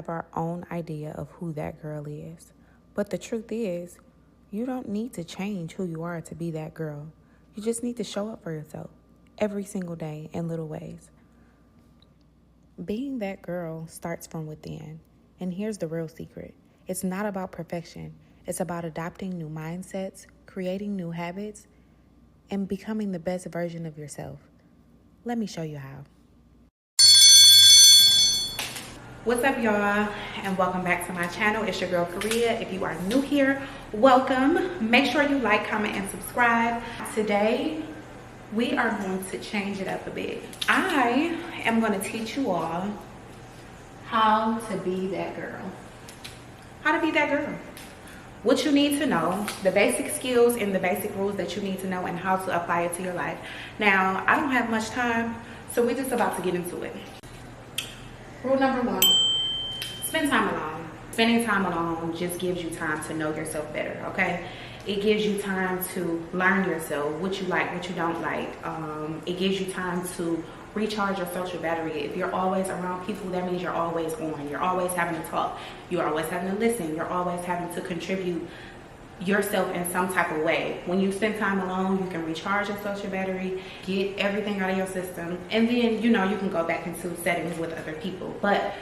have our own idea of who that girl is. But the truth is, you don't need to change who you are to be that girl. You just need to show up for yourself every single day in little ways. Being that girl starts from within. And here's the real secret. It's not about perfection. It's about adopting new mindsets, creating new habits, and becoming the best version of yourself. Let me show you how. What's up, y'all, and welcome back to my channel. It's your girl Koria. If you are new here, welcome. Make sure you like, comment, and subscribe. Today we are going to change it up a bit. I am going to teach you all how to be that girl. How to be that girl. What you need to know, the basic skills and the basic rules that you need to know, and how to apply it to your life. Now, I don't have much time, so we're just about to get into it. Rule number 1, spend time alone. Spending time alone just gives you time to know yourself better, okay? It gives you time to learn yourself, what you like, what you don't like. It gives you time to recharge your social battery. If you're always around people, that means you're always on. You're always having to talk. You're always having to listen. You're always having to contribute yourself in some type of way. When you spend time alone, you can recharge your social battery, get everything out of your system, and then you can go back into settings with other people. But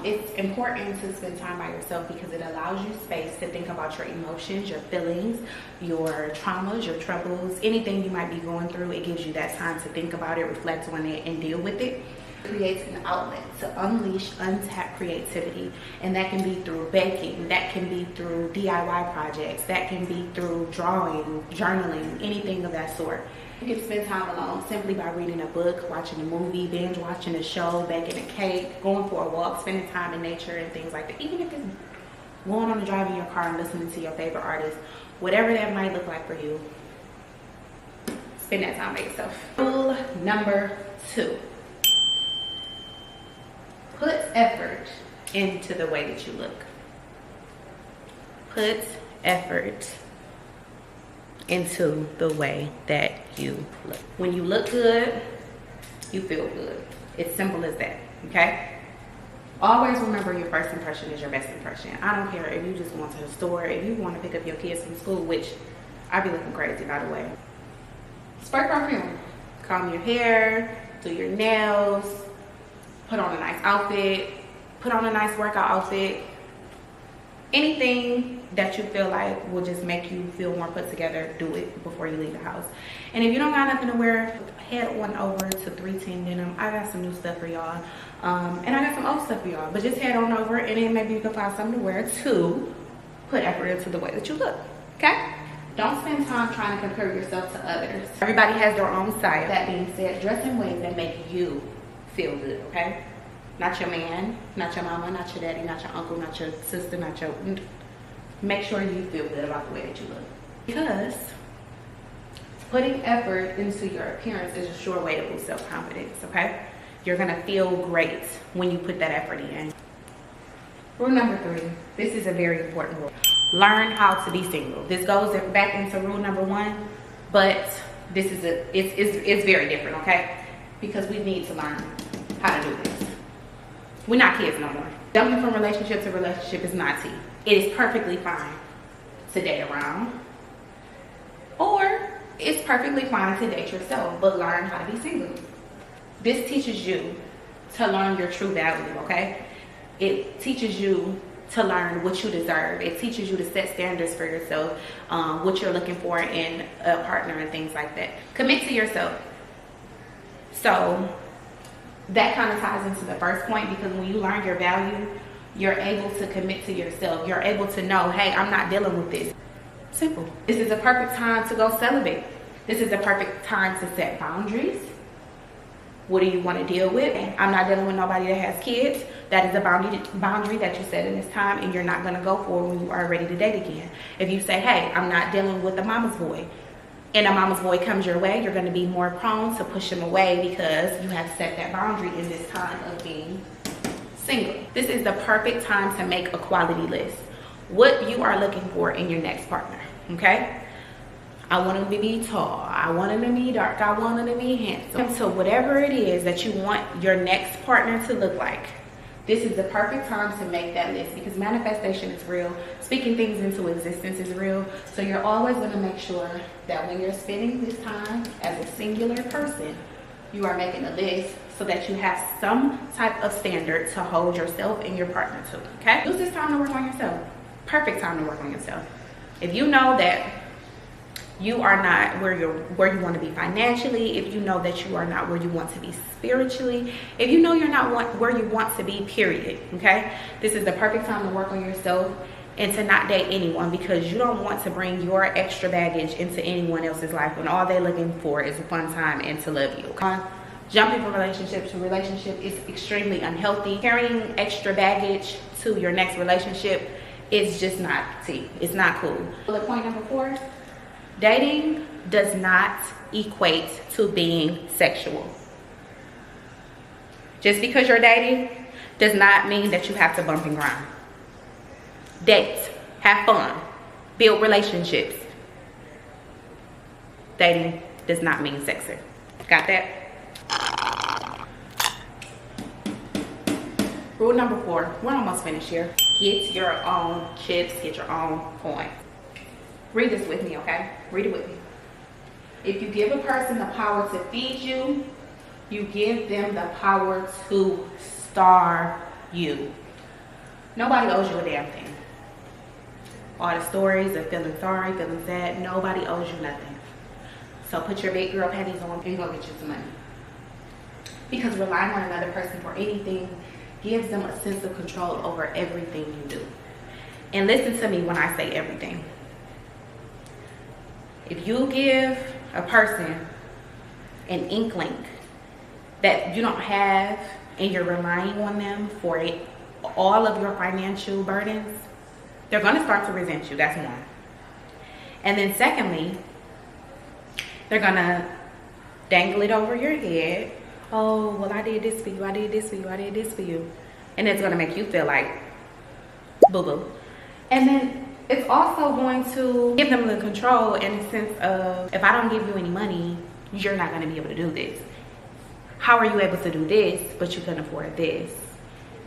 it's important to spend time by yourself because it allows you space to think about your emotions, your feelings, your traumas, your troubles, anything you might be going through. It gives you that time to think about it, reflect on it, and deal with it. It creates an outlet to unleash untapped creativity, and that can be through baking, that can be through DIY projects, that can be through drawing, journaling, anything of that sort. You can spend time alone simply by reading a book, watching a movie, binge watching a show, baking a cake, going for a walk, spending time in nature and things like that. Even if it's going on a drive in your car and listening to your favorite artist, whatever that might look like for you, spend that time by yourself. Rule number 2. Put effort into the way that you look. Put effort into the way that you look. When you look good, you feel good. It's simple as that, okay? Always remember your first impression is your best impression. I don't care if you just going to the store, if you want to pick up your kids from school, which I be looking crazy, by the way. Spray perfume. Comb your hair, do your nails, put on a nice outfit, put on a nice workout outfit. Anything that you feel like will just make you feel more put together, do it before you leave the house. And if you don't got nothing to wear, head on over to 310 Denim. I got some new stuff for y'all. And I got some old stuff for y'all. But just head on over and then maybe you can find something to wear to put effort into the way that you look, okay? Don't spend time trying to compare yourself to others. Everybody has their own style. That being said, dress in ways that make you feel good, okay? Not your man, not your mama, not your daddy, not your uncle, not your sister, not your... Make sure you feel good about the way that you look. Because putting effort into your appearance is a sure way to boost self-confidence, okay? You're gonna feel great when you put that effort in. Rule number 3, this is a very important rule. Learn how to be single. This goes back into rule number 1, but this is it's very different, okay? Because we need to learn how to do this. We're not kids no more. Jumping from relationship to relationship is not tea. It is perfectly fine to date around, or it's perfectly fine to date yourself, but learn how to be single. This teaches you to learn your true value, okay? It teaches you to learn what you deserve. It teaches you to set standards for yourself, what you're looking for in a partner and things like that. Commit to yourself. So that kind of ties into the first point, because when you learn your value, you're able to commit to yourself. You're able to know, hey, I'm not dealing with this. Simple. This is a perfect time to go celibate. This is the perfect time to set boundaries. What do you want to deal with? I'm not dealing with nobody that has kids. That is a boundary that you set in this time, and you're not going to go for when you are ready to date again. If you say, hey, I'm not dealing with a mama's boy, and a mama's boy comes your way, you're going to be more prone to push him away because you have set that boundary in this time of being single. This is the perfect time to make a quality list. What you are looking for in your next partner, okay? I want him to be tall. I want him to be dark. I want him to be handsome. So whatever it is that you want your next partner to look like, this is the perfect time to make that list, because manifestation is real. Speaking things into existence is real. So you're always going to make sure that when you're spending this time as a singular person, you are making a list so that you have some type of standard to hold yourself and your partner to, okay? Use this time to work on yourself. Perfect time to work on yourself. If you know that you are not where you want to be financially, if you know that you are not where you want to be spiritually, if you know you're not where you want to be, period, okay? This is the perfect time to work on yourself and to not date anyone, because you don't want to bring your extra baggage into anyone else's life when all they're looking for is a fun time and to love you, okay? Jumping from relationship to relationship is extremely unhealthy. Carrying extra baggage to your next relationship is just not tea. It's not cool. Bullet point number 4. Dating does not equate to being sexual. Just because you're dating does not mean that you have to bump and grind. Date, have fun, build relationships. Dating does not mean sexy. Got that? Rule number 4, we're almost finished here. Get your own chips, get your own coins. Read this with me, okay? Read it with me. If you give a person the power to feed you, you give them the power to starve you. Nobody owes you a damn thing. All the stories of feeling sorry, feeling sad, nobody owes you nothing. So put your big girl panties on and go get you some money. Because relying on another person for anything gives them a sense of control over everything you do. And listen to me when I say everything. If you give a person an inkling that you don't have and you're relying on them for all of your financial burdens, they're going to start to resent you. That's one. And then secondly, they're going to dangle it over your head. Oh, well, I did this for you. I did this for you. I did this for you. And it's going to make you feel like boo-boo. And then it's also going to give them the control in the sense of, if I don't give you any money, you're not going to be able to do this. How are you able to do this, but you can afford this?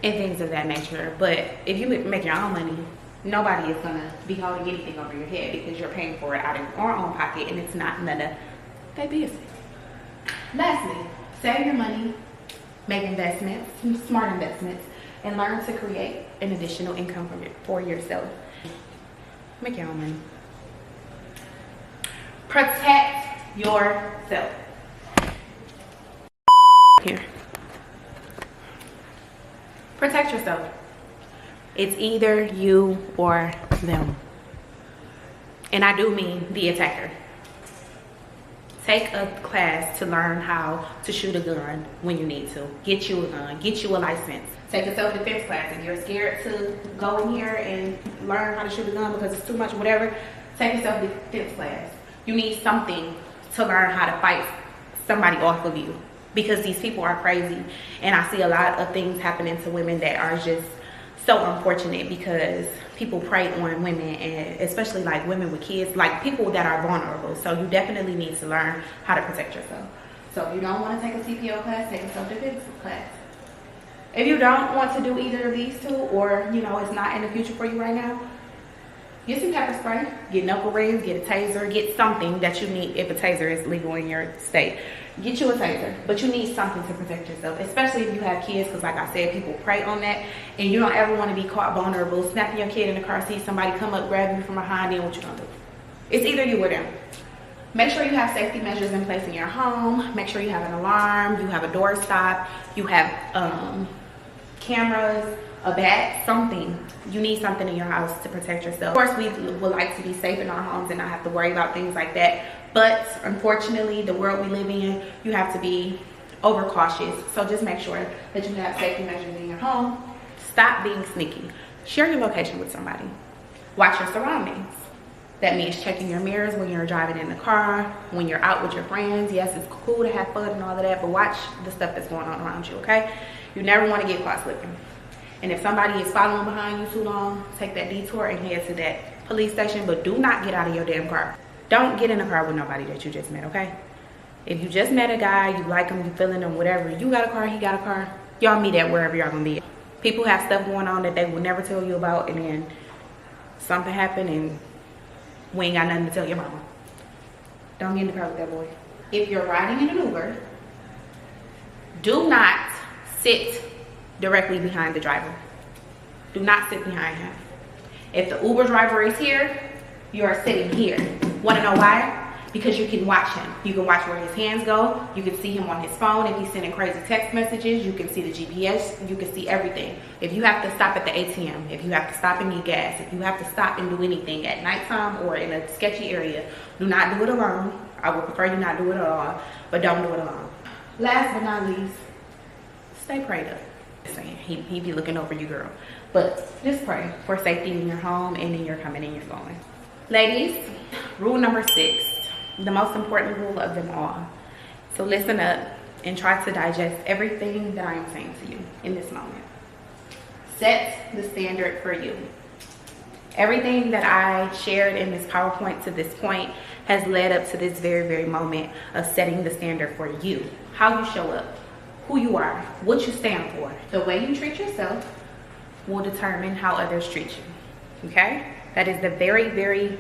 And things of that nature. But if you make your own money, nobody is going to be holding anything over your head, because you're paying for it out of your own pocket, and it's not none of their business. Lastly, save your money, make investments, smart investments, and learn to create an additional income for yourself. Make your own money. Protect yourself. Here. Protect yourself. It's either you or them. And I do mean the attacker. Take a class to learn how to shoot a gun when you need to. Get you a gun. Get you a license. Take a self-defense class. If you're scared to go in here and learn how to shoot a gun because it's too much, whatever, take a self-defense class. You need something to learn how to fight somebody off of you, because these people are crazy. And I see a lot of things happening to women that are just so unfortunate, because people prey on women, and especially like women with kids, like people that are vulnerable. So you definitely need to learn how to protect yourself. So if you don't want to take a CPO class, take a self-defense class. If you don't want to do either of these two, or you know it's not in the future for you right now, get some pepper spray, get knuckle rings, get a taser, get something that you need. If a taser is legal in your state, get you a taser. But you need something to protect yourself, especially if you have kids, because like I said, people prey on that, and you don't ever want to be caught vulnerable, snapping your kid in the car seat, somebody come up, grab you from behind, then what you gonna do? It's either you or them. Make sure you have safety measures in place in your home. Make sure you have an alarm, you have a door stop, you have cameras, a bat, something. You need something in your house to protect yourself. Of course, we would like to be safe in our homes and not have to worry about things like that. But unfortunately, the world we live in, you have to be overcautious. So just make sure that you have safety measures in your home. Stop being sneaky. Share your location with somebody. Watch your surroundings. That means checking your mirrors when you're driving in the car, when you're out with your friends. Yes, it's cool to have fun and all of that, but watch the stuff that's going on around you, okay? You never want to get caught slipping. And if somebody is following behind you too long, take that detour and head to that police station, but do not get out of your damn car. Don't get in a car with nobody that you just met, okay? If you just met a guy, you like him, you feeling him, whatever, you got a car, he got a car, y'all meet at wherever y'all gonna be. People have stuff going on that they will never tell you about, and then something happened and we ain't got nothing to tell your mama. Don't get in the car with that boy. If you're riding in an Uber, do not sit directly behind the driver. Do not sit behind him. If the Uber driver is here, you are sitting here. Want to know why? Because you can watch him. You can watch where his hands go. You can see him on his phone. If he's sending crazy text messages, you can see the GPS. You can see everything. If you have to stop at the ATM, if you have to stop and get gas, if you have to stop and do anything at nighttime or in a sketchy area, do not do it alone. I would prefer you not do it at all, but don't do it alone. Last but not least, stay prayed up. He be looking over you, girl. But just pray for safety in your home and in your coming and your going. Ladies, rule number 6. The most important rule of them all. So listen up and try to digest everything that I am saying to you in this moment. Set the standard for you. Everything that I shared in this PowerPoint to this point has led up to this very, very moment of setting the standard for you. How you show up, who you are, what you stand for. The way you treat yourself will determine how others treat you, okay? That is the very, very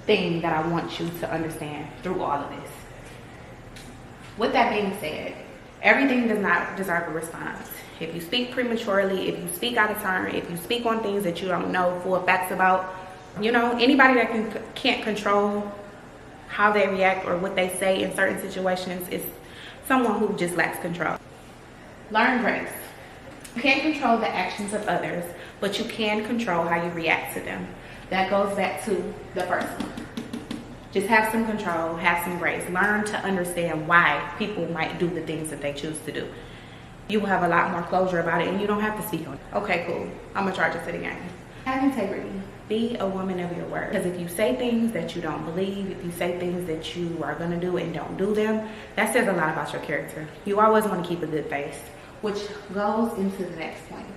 thing that I want you to understand through all of this. With that being said, everything does not deserve a response. If you speak prematurely, if you speak out of turn, if you speak on things that you don't know full facts about, you know, anybody that can't control how they react or what they say in certain situations is someone who just lacks control. Learn grace. You can't control the actions of others, but you can control how you react to them. That goes back to the first one. Just have some control, have some grace. Learn to understand why people might do the things that they choose to do. You will have a lot more closure about it and you don't have to speak on it. Okay, cool. I'm gonna charge it to the game. Have integrity. Be a woman of your word. Because if you say things that you don't believe, if you say things that you are gonna do and don't do them, that says a lot about your character. You always wanna keep a good face, which goes into the next point.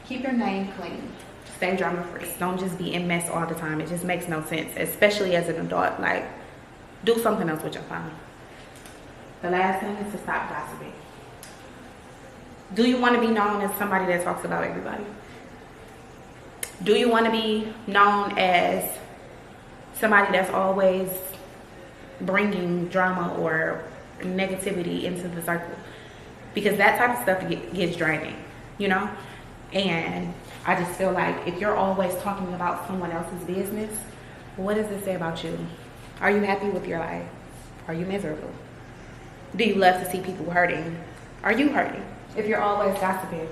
Keep your name clean. Stay drama free. Don't just be in mess all the time. It just makes no sense, especially as an adult. Like, do something else with your phone. The last thing is to stop gossiping. Do you want to be known as somebody that talks about everybody? Do you want to be known as somebody that's always bringing drama or negativity into the circle? Because that type of stuff gets draining, you know? And I just feel like if you're always talking about someone else's business, what does it say about you? Are you happy with your life? Are you miserable? Do you love to see people hurting? Are you hurting? If you're always gossiping,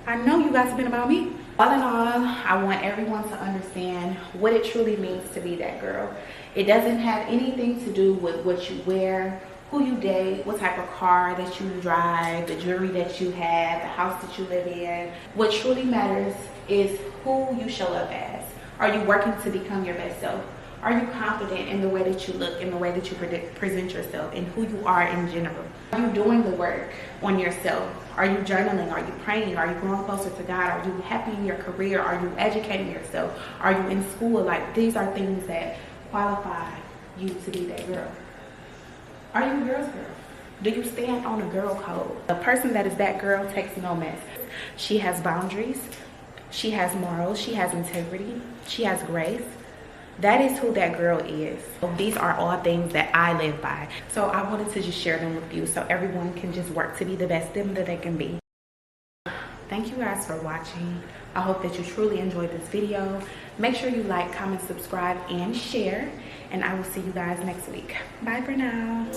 I know you gossiping about me. All in all, I want everyone to understand what it truly means to be that girl. It doesn't have anything to do with what you wear, who you date, what type of car that you drive, the jewelry that you have, the house that you live in. What truly matters is who you show up as. Are you working to become your best self? Are you confident in the way that you look, in the way that you present yourself, and who you are in general? Are you doing the work on yourself? Are you journaling? Are you praying? Are you growing closer to God? Are you happy in your career? Are you educating yourself? Are you in school? Like, these are things that qualify you to be that girl. Are you a girl's girl? Do you stand on a girl code? A person that is that girl takes no mess. She has boundaries. She has morals. She has integrity. She has grace. That is who that girl is. So these are all things that I live by. So I wanted to just share them with you so everyone can just work to be the best them that they can be. Thank you guys for watching. I hope that you truly enjoyed this video. Make sure you like, comment, subscribe, and share. And I will see you guys next week. Bye for now.